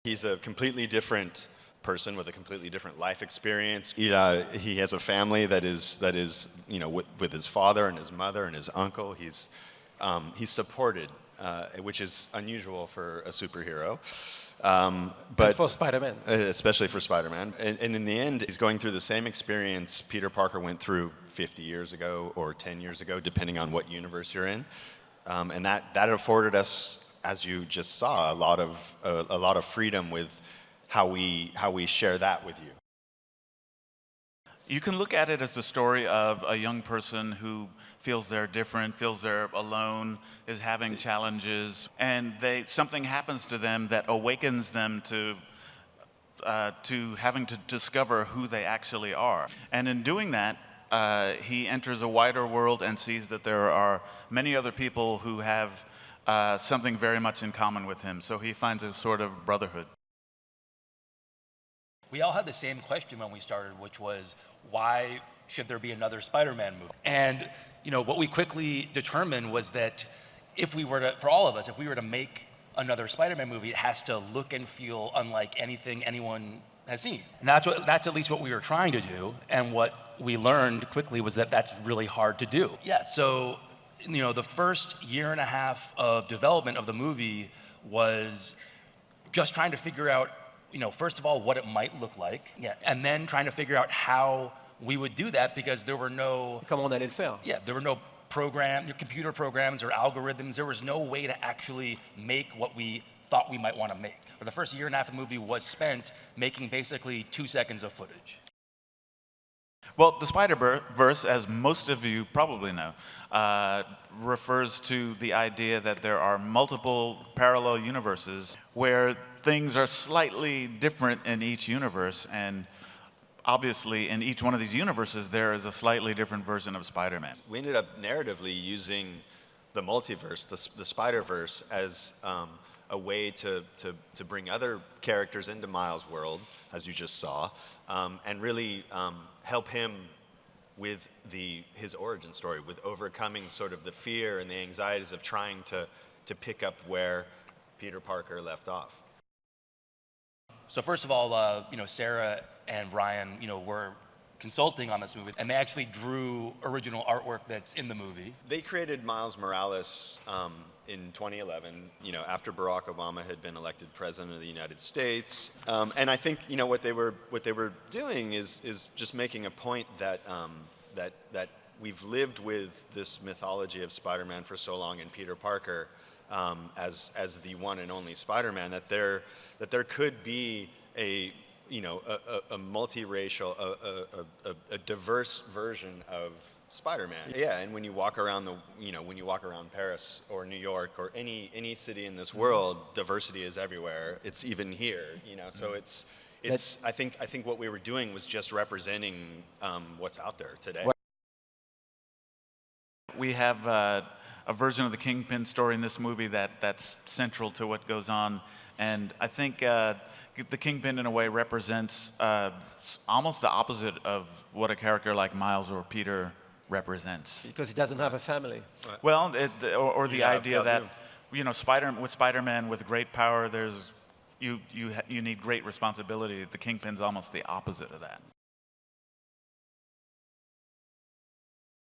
He's a completely different person with a completely different life experience. He has a family that is with his father and his mother and his uncle. He's supported, which is unusual for a superhero. But for Spider-Man. Especially for Spider-Man. And in the end, he's going through the same experience Peter Parker went through 50 years ago or 10 years ago, depending on what universe you're in. And that afforded us, as you just saw, a lot of freedom with how we share that with you. You can look at it as the story of a young person who feels they're different, feels they're alone, is having challenges, and something happens to them that awakens them to having to discover who they actually are. And in doing that, he enters a wider world and sees that there are many other people who have something very much in common with him. So he finds a sort of brotherhood. We all had the same question when we started, which was, why should there be another Spider-Man movie? And what we quickly determined was that if we were to, for all of us, if we were to make another Spider-Man movie, it has to look and feel unlike anything anyone has seen. And that's at least what we were trying to do. And what we learned quickly was that that's really hard to do. Yeah, so the first year and a half of development of the movie was just trying to figure out, first of all, what it might look like, and then trying to figure out how we would do that, because there were no... Comment on allait le faire? Yeah, there were no computer programs or algorithms. There was no way to actually make what we thought we might want to make. Or the first year and a half of the movie was spent making basically 2 seconds of footage. Well, the Spider-Verse, as most of you probably know, refers to the idea that there are multiple parallel universes where things are slightly different in each universe, and obviously in each one of these universes there is a slightly different version of Spider-Man. We ended up narratively using the multiverse, the Spider-Verse, as a way to bring other characters into Miles' world, as you just saw, and really help him with his origin story, with overcoming sort of the fear and the anxieties of trying to pick up where Peter Parker left off. So first of all, Sarah and Ryan, were consulting on this movie, and they actually drew original artwork that's in the movie. They created Miles Morales in 2011, after Barack Obama had been elected president of the United States. And I think, what they were doing is just making a point that that we've lived with this mythology of Spider-Man for so long, and Peter Parker as the one and only Spider-Man, that there could be a multiracial, a diverse version of Spider-Man. Yeah, and when you walk around when you walk around Paris or New York or any city in this world, diversity is everywhere. It's even here, So I think what we were doing was just representing what's out there today. We have a version of the Kingpin story in this movie that's central to what goes on, and I think the Kingpin in a way represents almost the opposite of what a character like Miles or Peter represents. Because he doesn't have a family. Well, or the idea that with Spider-Man with great power, you need great responsibility. The Kingpin's almost the opposite of that.